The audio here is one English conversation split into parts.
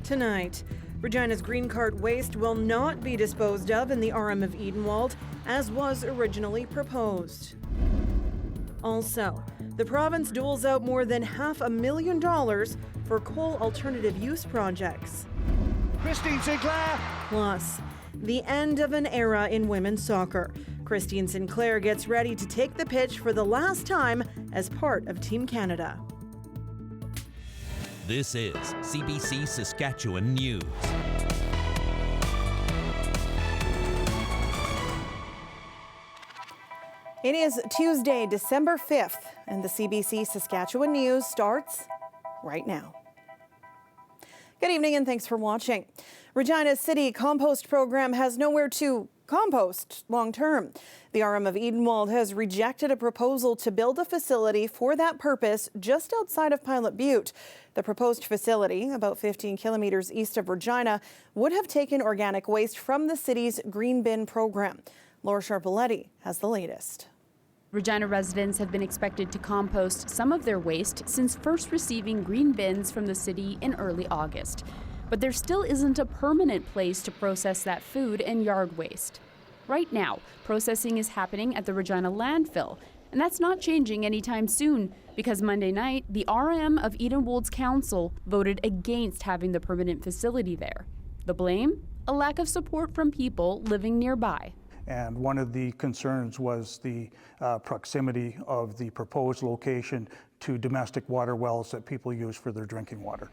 Tonight, Regina's green cart waste will not be disposed of in the RM of Edenwald, as was originally proposed. Also, the province doles out more than $500,000 for coal alternative use projects. Christine Sinclair! Plus, the end of an era in women's soccer. Christine Sinclair gets ready to take the pitch for the last time as part of Team Canada. This is CBC Saskatchewan News. It is Tuesday, December 5th, and the CBC Saskatchewan News starts right now. Good evening and thanks for watching. Regina's city compost program has nowhere to compost long-term. The RM of Edenwald has rejected a proposal to build a facility for that purpose just outside of Pilot Butte. The proposed facility, about 15 kilometers east of Regina, would have taken organic waste from the city's green bin program. Laura Sharpaletti has the latest. Regina residents have been expected to compost some of their waste since first receiving green bins from the city in early August. But there still isn't a permanent place to process that food and yard waste. Right now, processing is happening at the Regina landfill, and that's not changing anytime soon because Monday night, the RM of Edenwald's council voted against having the permanent facility there. The blame? A lack of support from people living nearby. And one of the concerns was the proximity of the proposed location to domestic water wells that people use for their drinking water.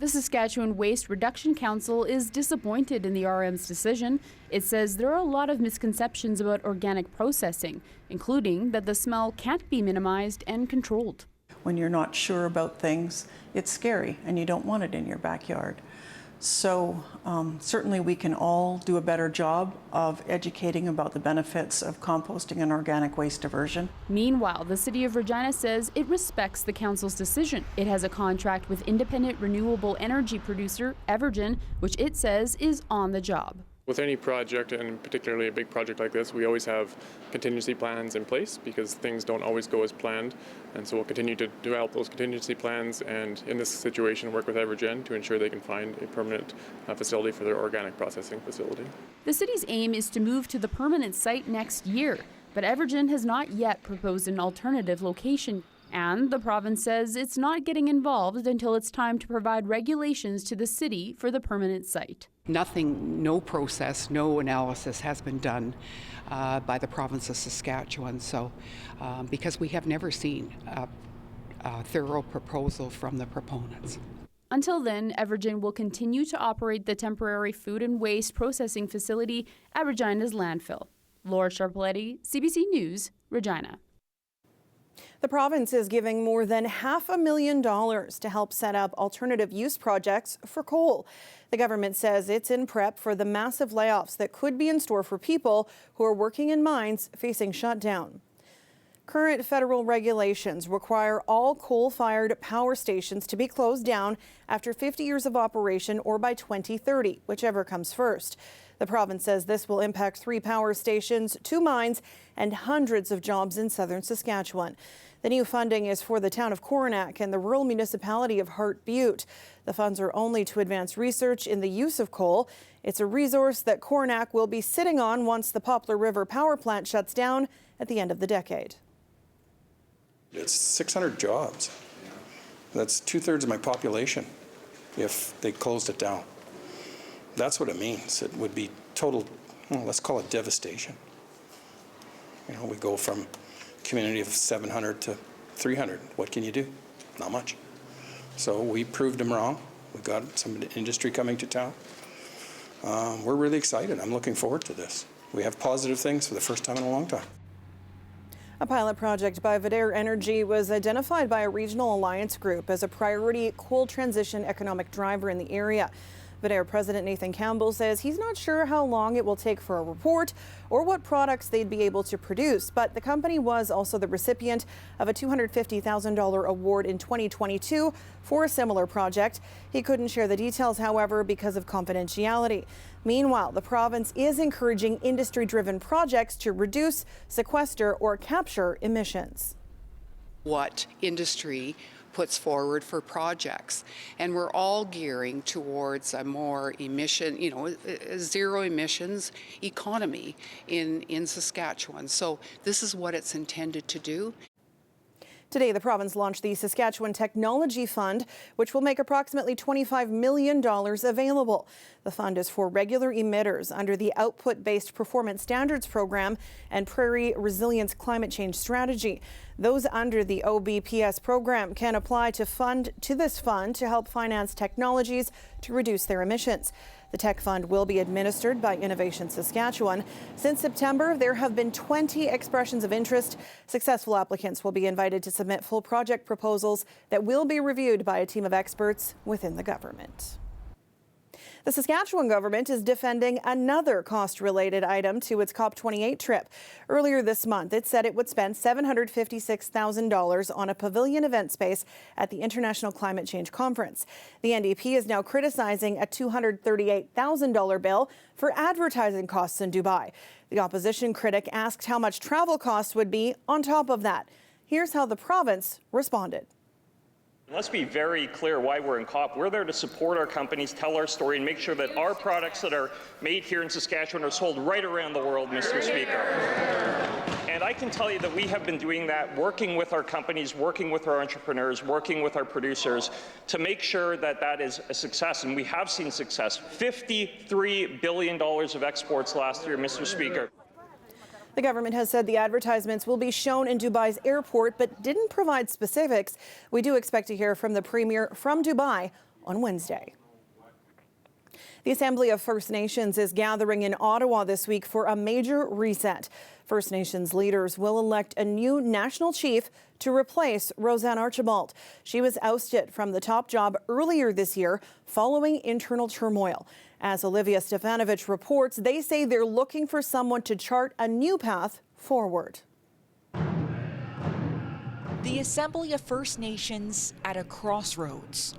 The Saskatchewan Waste Reduction Council is disappointed in the RM's decision. It says there are a lot of misconceptions about organic processing, including that the smell can't be minimized and controlled. When you're not sure about things, it's scary and you don't want it in your backyard. So certainly we can all do a better job of educating about the benefits of composting and organic waste diversion. Meanwhile, the City of Regina says it respects the council's decision. It has a contract with independent renewable energy producer Evergen, which it says is on the job. With any project, and particularly a big project like this, we always have contingency plans in place because things don't always go as planned. And so we'll continue to develop those contingency plans and in this situation work with Evergen to ensure they can find a permanent facility for their organic processing facility. The city's aim is to move to the permanent site next year, but Evergen has not yet proposed an alternative location. And the province says it's not getting involved until it's time to provide regulations to the city for the permanent site. Nothing, no process, no analysis has been done by the province of Saskatchewan. So, because we have never seen a thorough proposal from the proponents. Until then, Evergen will continue to operate the temporary food and waste processing facility at Regina's landfill. Laura Sharpaletti, CBC News, Regina. The province is giving more than $500,000 to help set up alternative use projects for coal. The government says it's in prep for the massive layoffs that could be in store for people who are working in mines facing shutdown. Current federal regulations require all coal-fired power stations to be closed down after 50 years of operation or by 2030, whichever comes first. The province says this will impact 3 power stations, 2 mines, and hundreds of jobs in southern Saskatchewan. The new funding is for the town of Coronach and the rural municipality of Hart Butte. The funds are only to advance research in the use of coal. It's a resource that Coronach will be sitting on once the Poplar River power plant shuts down at the end of the decade. It's 600 jobs. That's 2/3 of my population if they closed it down. That's what it means. It would be total, well, let's call it devastation. You know, we go from a community of 700 to 300. What can you do? Not much. So we proved them wrong. We got some industry coming to town. We're really excited. I'm looking forward to this. We have positive things for the first time in a long time. A pilot project by Vadair Energy was identified by a regional alliance group as a priority coal transition economic driver in the area. Vadair President Nathan Campbell says he's not sure how long it will take for a report or what products they'd be able to produce, but the company was also the recipient of a $250,000 award in 2022 for a similar project. He couldn't share the details, however, because of confidentiality. Meanwhile, the province is encouraging industry-driven projects to reduce, sequester, or capture emissions. What industry puts forward for projects. And we're all gearing towards a more a zero emissions economy in Saskatchewan. So this is what it's intended to do. Today, the province launched the Saskatchewan Technology Fund, which will make approximately $25 million available. The fund is for regular emitters under the Output-Based Performance Standards Program and Prairie Resilience Climate Change Strategy. Those under the OBPS program can apply to this fund to help finance technologies to reduce their emissions. The Tech Fund will be administered by Innovation Saskatchewan. Since September, there have been 20 expressions of interest. Successful applicants will be invited to submit full project proposals that will be reviewed by a team of experts within the government. The Saskatchewan government is defending another cost-related item to its COP28 trip. Earlier this month, it said it would spend $756,000 on a pavilion event space at the International Climate Change Conference. The NDP is now criticizing a $238,000 bill for advertising costs in Dubai. The opposition critic asked how much travel costs would be on top of that. Here's how the province responded. Let's be very clear why we're in COP. We're there to support our companies, tell our story, and make sure that our products that are made here in Saskatchewan are sold right around the world, Mr. Speaker. And I can tell you that we have been doing that, working with our companies, working with our entrepreneurs, working with our producers to make sure that that is a success. And we have seen success. $53 billion of exports last year, Mr. Speaker. The government has said the advertisements will be shown in Dubai's airport, but didn't provide specifics. We do expect to hear from the Premier from Dubai on Wednesday. The Assembly of First Nations is gathering in Ottawa this week for a major reset. First Nations leaders will elect a new national chief to replace Roseanne Archibald. She was ousted from the top job earlier this year following internal turmoil. As Olivia Stefanovich reports, they say they're looking for someone to chart a new path forward. The Assembly of First Nations at a crossroads,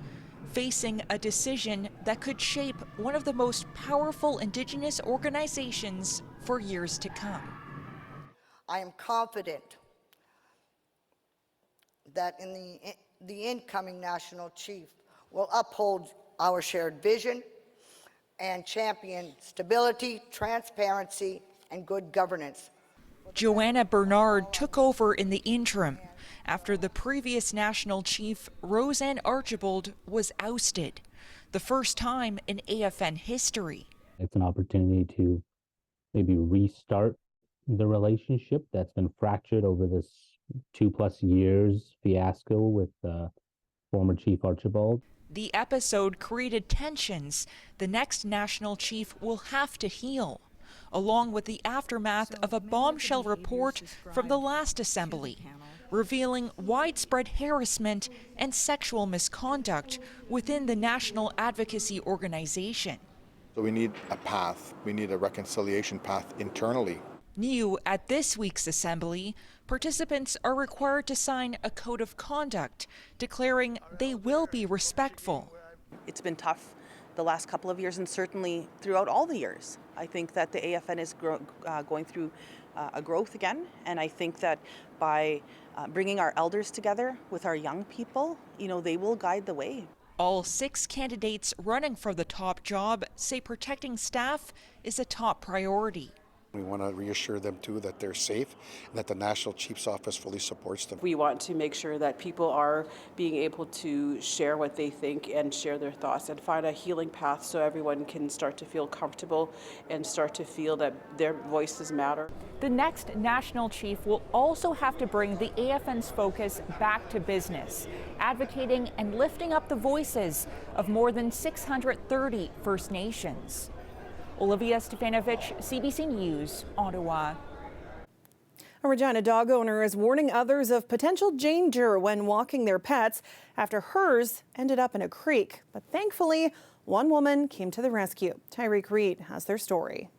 facing a decision that could shape one of the most powerful Indigenous organizations for years to come. I am confident that the incoming national chief will uphold our shared vision and champion stability, transparency, and good governance. Joanna Bernard took over in the interim after the previous national chief, Roseanne Archibald, was ousted, the first time in AFN history. It's an opportunity to maybe restart the relationship that's been fractured over this 2+ years fiasco with former Chief Archibald. The episode created tensions the next national chief will have to heal, along with the aftermath of a bombshell report from the last assembly, revealing widespread harassment and sexual misconduct within the National Advocacy Organization. So we need a path, we need a reconciliation path internally. New at this week's assembly, participants are required to sign a code of conduct declaring they will be respectful. It's been tough the last couple of years and certainly throughout all the years. I think that the AFN is going through a growth again, and I think that by bringing our elders together with our young people, they will guide the way. All 6 candidates running for the top job say protecting staff is a top priority. We want to reassure them too that they're safe and that the National Chief's Office fully supports them. We want to make sure that people are being able to share what they think and share their thoughts and find a healing path so everyone can start to feel comfortable and start to feel that their voices matter. The next national chief will also have to bring the AFN's focus back to business, advocating and lifting up the voices of more than 630 First Nations. Olivia Stefanovich, CBC News, Ottawa. A Regina dog owner is warning others of potential danger when walking their pets after hers ended up in a creek. But thankfully, one woman came to the rescue. Tyreek Reed has their story.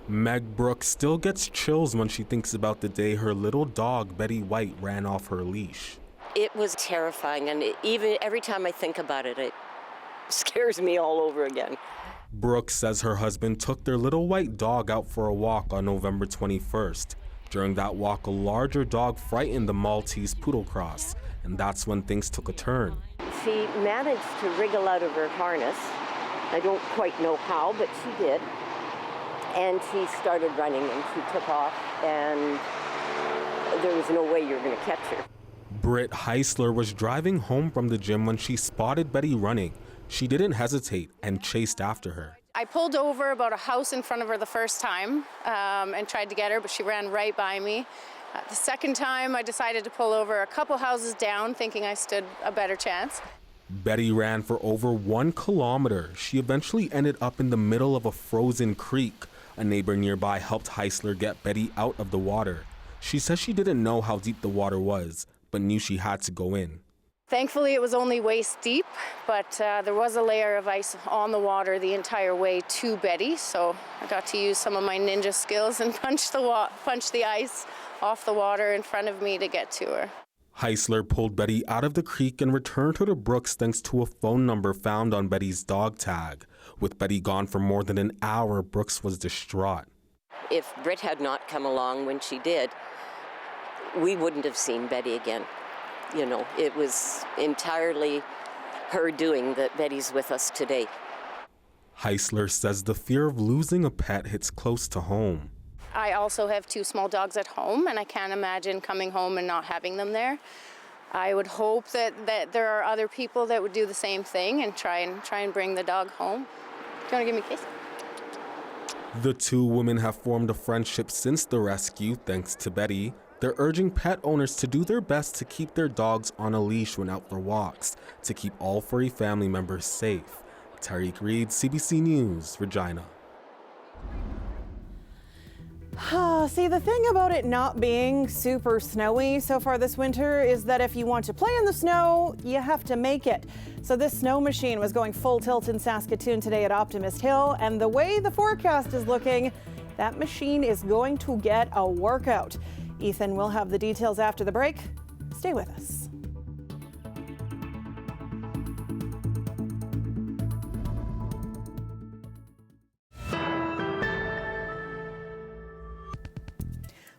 Meg Brooks still gets chills when she thinks about the day her little dog, Betty White, ran off her leash. It was terrifying, and even every time I think about it, it scares me all over again. Brooks says her husband took their little white dog out for a walk on November 21st. During that walk, a larger dog frightened the Maltese poodle cross, and that's when things took a turn. She managed to wriggle out of her harness. I don't quite know how, but she did. And she started running and she took off, and there was no way you were going to catch her. Britt Heisler was driving home from the gym when she spotted Betty running. She didn't hesitate and chased after her. I pulled over about a house in front of her the first time and tried to get her, but she ran right by me. The second time, I decided to pull over a couple houses down, thinking I stood a better chance. Betty ran for over 1 kilometer. She eventually ended up in the middle of a frozen creek. A neighbor nearby helped Heisler get Betty out of the water. She says she didn't know how deep the water was, but knew she had to go in. Thankfully, it was only waist deep, but there was a layer of ice on the water the entire way to Betty, so I got to use some of my ninja skills and punch the ice off the water in front of me to get to her. Heisler pulled Betty out of the creek and returned her to Brooks thanks to a phone number found on Betty's dog tag. With Betty gone for more than an hour, Brooks was distraught. If Britt had not come along when she did, we wouldn't have seen Betty again. You know, it was entirely her doing that Betty's with us today. Heisler says the fear of losing a pet hits close to home. I also have 2 small dogs at home, and I can't imagine coming home and not having them there. I would hope that there are other people that would do the same thing and try and bring the dog home. Do you want to give me a kiss? The 2 women have formed a friendship since the rescue, thanks to Betty. They're urging pet owners to do their best to keep their dogs on a leash when out for walks, to keep all furry family members safe. Tariq Reed, CBC News, Regina. See, the thing about it not being super snowy so far this winter is that if you want to play in the snow, you have to make it. So this snow machine was going full tilt in Saskatoon today at Optimist Hill, and the way the forecast is looking, that machine is going to get a workout. Ethan will have the details after the break. Stay with us.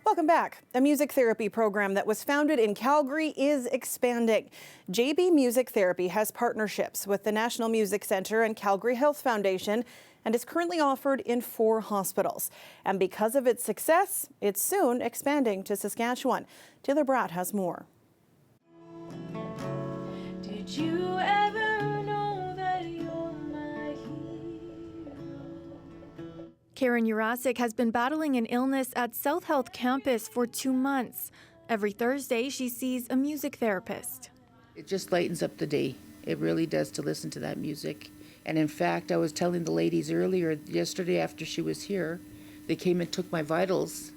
Welcome back. A music therapy program that was founded in Calgary is expanding. JB Music Therapy has partnerships with the National Music Centre and Calgary Health Foundation and is currently offered in 4 hospitals. And because of its success, it's soon expanding to Saskatchewan. Taylor Bratt has more. Did you ever know that you're my hero? Karen Urasic has been battling an illness at South Health campus for 2 months. Every Thursday, she sees a music therapist. It just lightens up the day. It really does, to listen to that music. And in fact, I was telling the ladies earlier, yesterday after she was here, they came and took my vitals.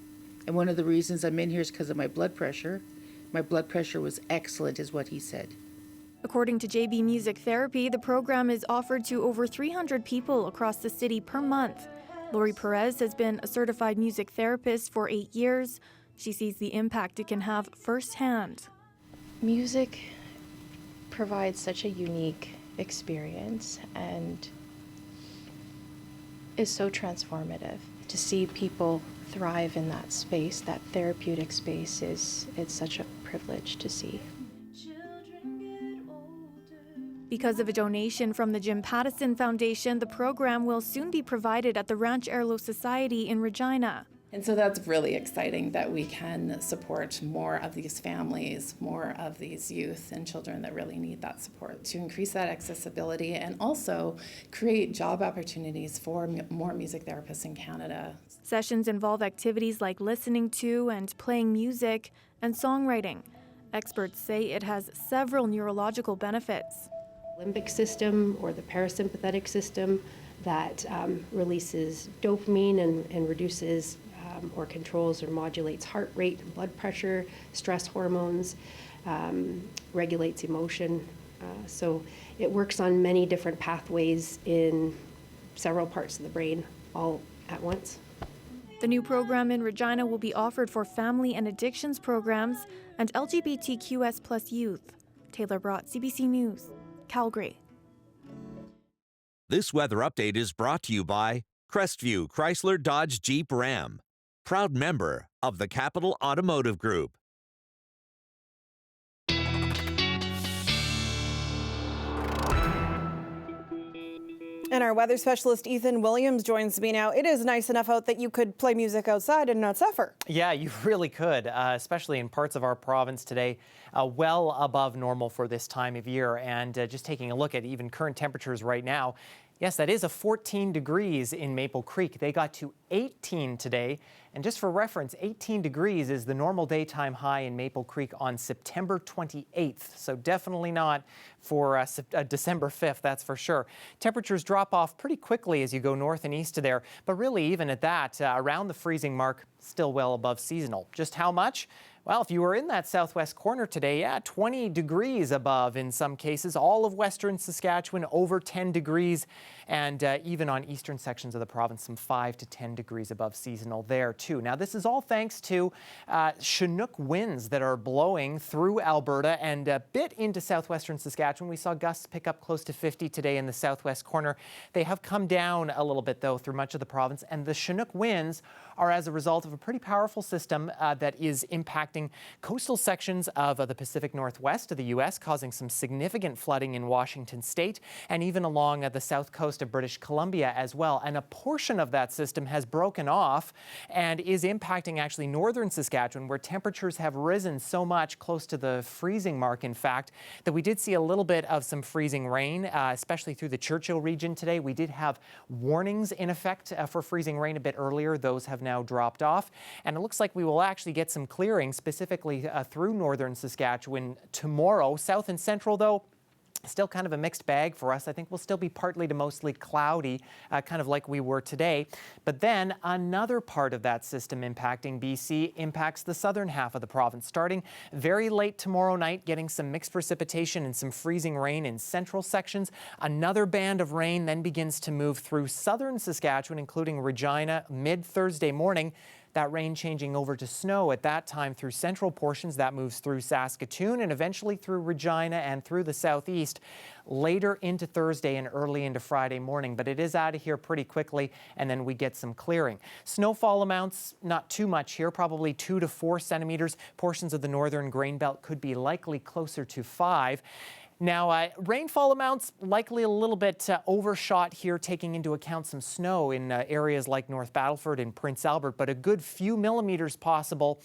And one of the reasons I'm in here is because of my blood pressure. My blood pressure was excellent, is what he said. According to JB Music Therapy, the program is offered to over 300 people across the city per month. Lori Perez has been a certified music therapist for 8 years. She sees the impact it can have firsthand. Music provides such a unique experience and is so transformative. To see people thrive in that space, that therapeutic space, it's such a privilege to see. Because of a donation from the Jim Pattison Foundation, the program will soon be provided at the Ranch Erlo Society in Regina. And so that's really exciting that we can support more of these families, more of these youth and children that really need that support, to increase that accessibility and also create job opportunities for more music therapists in Canada. Sessions involve activities like listening to and playing music and songwriting. Experts say it has several neurological benefits. Limbic system or the parasympathetic system that releases dopamine and reduces or controls or modulates heart rate, blood pressure, stress hormones, regulates emotion. So it works on many different pathways in several parts of the brain all at once. The new program in Regina will be offered for family and addictions programs and LGBTQS+ youth. Taylor Bratt, CBC News, Calgary. This weather update is brought to you by Crestview Chrysler Dodge Jeep Ram. proud member of the Capital Automotive Group. And our weather specialist, Ethan Williams, joins me now. It is nice enough out that you could play music outside and not suffer. Yeah, you really could, especially in parts of our province today, well above normal for this time of year. And just taking a look at even current temperatures right now, yes, that is a 14 degrees in Maple Creek. They got to 18 today. And just for reference, 18 degrees is the normal daytime high in Maple Creek on September 28th. So definitely not for December 5th, that's for sure. Temperatures drop off pretty quickly as you go north and east of there. But really, even at that, around the freezing mark, still well above seasonal. Just how much? Well, if you were in that southwest corner today, yeah, 20 degrees above in some cases. All of western Saskatchewan over 10 degrees. And even on eastern sections of the province, some 5 to 10 degrees above seasonal there too. Now, this is all thanks to Chinook winds that are blowing through Alberta and a bit into southwestern Saskatchewan. We saw gusts pick up close to 50 today in the southwest corner. They have come down a little bit, though, through much of the province. And the Chinook winds are as a result of a pretty powerful system that is impacting coastal sections of the Pacific Northwest of the U.S., causing some significant flooding in Washington state and even along the south coast of British Columbia as well. And a portion of that system has broken off and is impacting actually northern Saskatchewan, where temperatures have risen so much, close to the freezing mark, in fact, that we did see a little bit of some freezing rain, especially through the Churchill region today. We did have warnings in effect for freezing rain a bit earlier. Those have now dropped off. And it looks like we will actually get some clearing specifically through northern Saskatchewan tomorrow. South and central, though, still kind of a mixed bag for us. I think we'll still be partly to mostly cloudy, kind of like we were today. But then another part of that system impacting BC impacts the southern half of the province. Starting very late tomorrow night, getting some mixed precipitation and some freezing rain in central sections. Another band of rain then begins to move through southern Saskatchewan, including Regina, mid-Thursday morning. That rain changing over to snow at that time through central portions. That moves through Saskatoon and eventually through Regina and through the southeast later into Thursday and early into Friday morning. But it is out of here pretty quickly, and then we get some clearing. Snowfall amounts, not too much here, probably 2 to 4 centimeters. Portions of the northern grain belt could be likely closer to 5. Now, rainfall amounts likely a little bit overshot here, taking into account some snow in areas like North Battleford and Prince Albert, but a good few millimeters possible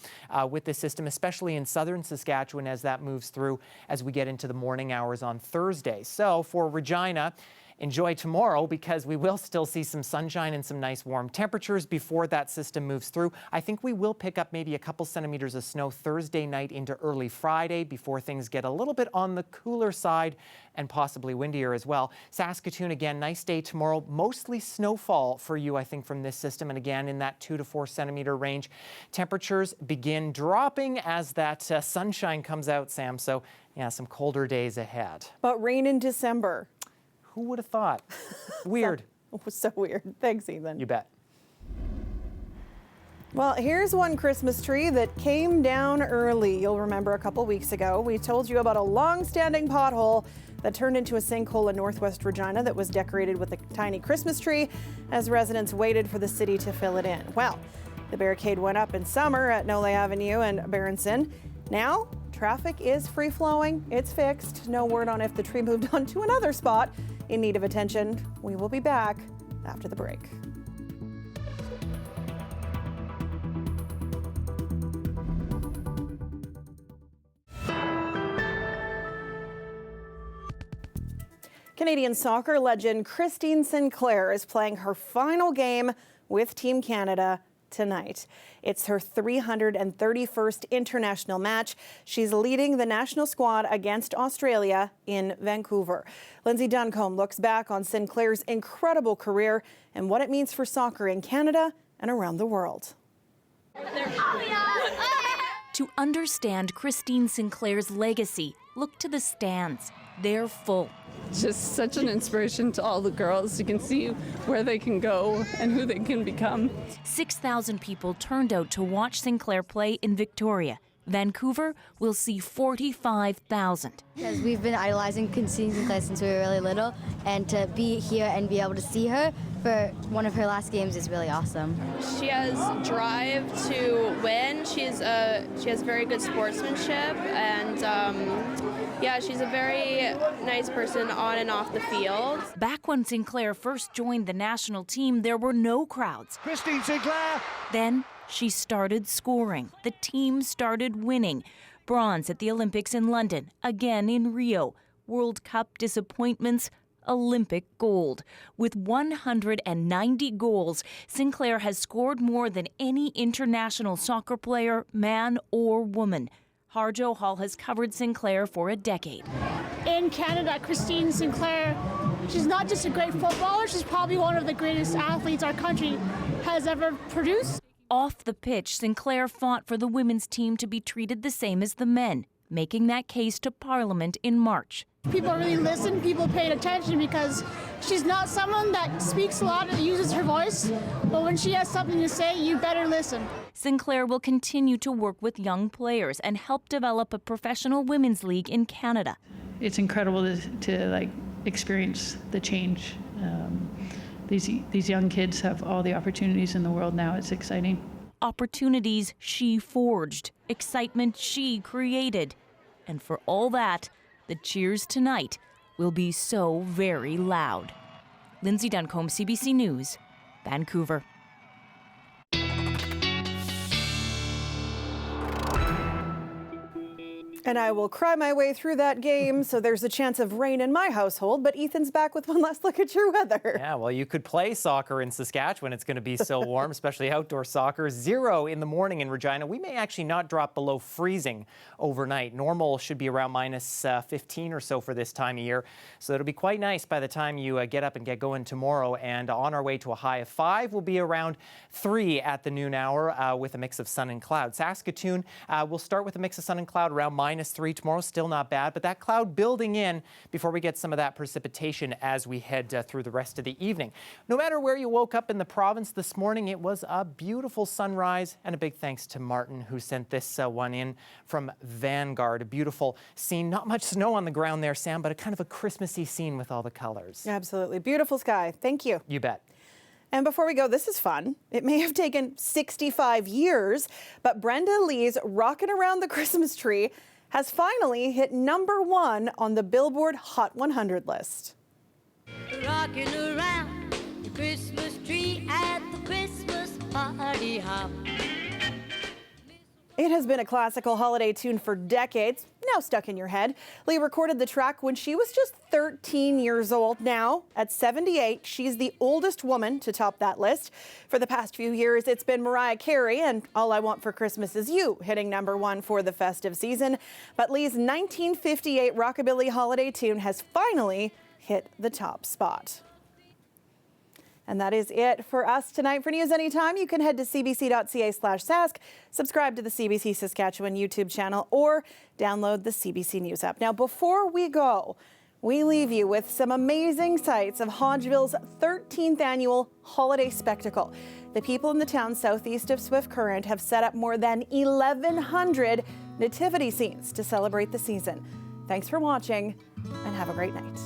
with the system, especially in southern Saskatchewan as that moves through as we get into the morning hours on Thursday. So for Regina, enjoy tomorrow, because we will still see some sunshine and some nice warm temperatures before that system moves through. I think we will pick up maybe a couple centimeters of snow Thursday night into early Friday before things get a little bit on the cooler side and possibly windier as well. Saskatoon, again, nice day tomorrow. Mostly snowfall for you, I think, from this system. And again, in that 2 to 4 centimeter range. Temperatures begin dropping as that sunshine comes out, Sam. So, yeah, some colder days ahead. But rain in December. Who would have thought? Weird. It was so weird. Thanks, Ethan. You bet. Well, here's one Christmas tree that came down early. You'll remember a couple weeks ago, we told you about a long-standing pothole that turned into a sinkhole in northwest Regina that was decorated with a tiny Christmas tree as residents waited for the city to fill it in. Well, the barricade went up in summer at Nole Avenue and Berenson. Now, traffic is free-flowing. It's fixed. No word on if the tree moved on to another spot in need of attention. We will be back after the break. Canadian soccer legend Christine Sinclair is playing her final game with Team Canada tonight. It's her 331st international match. She's leading the national squad against Australia in Vancouver. Lindsay Duncombe looks back on Sinclair's incredible career and what it means for soccer in Canada and around the world. To understand Christine Sinclair's legacy, look to the stands. They're full. Just such an inspiration to all the girls. You can see where they can go and who they can become. 6,000 people turned out to watch Sinclair play in Victoria. Vancouver will see 45,000. Because we've been idolizing Christine Sinclair since we were really little, and to be here and be able to see her for one of her last games is really awesome. She has drive to win. She has very good sportsmanship, and yeah, she's a very nice person on and off the field. Back when Sinclair first joined the national team, there were no crowds. Christine Sinclair! Then she started scoring. The team started winning. Bronze at the Olympics in London, again in Rio. World Cup disappointments, Olympic gold. With 190 goals, Sinclair has scored more than any international soccer player, man or woman. Harjo Hall has covered Sinclair for a decade. In Canada, Christine Sinclair, she's not just a great footballer, she's probably one of the greatest athletes our country has ever produced. Off the pitch, Sinclair fought for the women's team to be treated the same as the men, making that case to Parliament in March. People really listen, people paid attention because she's not someone that speaks a lot and uses her voice, but when she has something to say, you better listen. Sinclair will continue to work with young players and help develop a professional women's league in Canada. It's incredible to experience the change. These young kids have all the opportunities in the world now. It's exciting. Opportunities she forged, excitement she created. And for all that, the cheers tonight will be so very loud. Lindsay Duncombe, CBC News, Vancouver. And I will cry my way through that game, so there's a chance of rain in my household, but Ethan's back with one last look at your weather. Yeah, well, you could play soccer in Saskatchewan. It's going to be so warm, especially outdoor soccer. 0 in the morning in Regina. We may actually not drop below freezing overnight. Normal should be around minus 15 or so for this time of year. So it'll be quite nice by the time you get up and get going tomorrow. And on our way to a high of 5, we'll be around 3 at the noon hour with a mix of sun and cloud. Saskatoon will start with a mix of sun and cloud around minus 3 tomorrow. Still not bad, but that cloud building in before we get some of that precipitation as we head through the rest of the evening. No matter where you woke up in the province this morning, it was a beautiful sunrise, and a big thanks to Martin who sent this one in from Vanguard. A beautiful scene. Not much snow on the ground there, Sam, but a kind of a Christmassy scene with all the colors. Absolutely. Beautiful sky. Thank you. You bet. And before we go, this is fun. It may have taken 65 years, but Brenda Lee's Rockin' Around the Christmas Tree has finally hit #1 on the Billboard Hot 100 list. Rocking around the Christmas tree at the Christmas party hop. It has been a classical holiday tune for decades, now stuck in your head. Lee recorded the track when she was just 13 years old. Now, at 78, she's the oldest woman to top that list. For the past few years, it's been Mariah Carey and All I Want for Christmas Is You hitting #1 for the festive season. But Lee's 1958 rockabilly holiday tune has finally hit the top spot. And that is it for us tonight. For news anytime, you can head to cbc.ca/Sask, subscribe to the CBC Saskatchewan YouTube channel, or download the CBC News app. Now, before we go, we leave you with some amazing sights of Hodgeville's 13th annual holiday spectacle. The people in the town southeast of Swift Current have set up more than 1,100 nativity scenes to celebrate the season. Thanks for watching, and have a great night.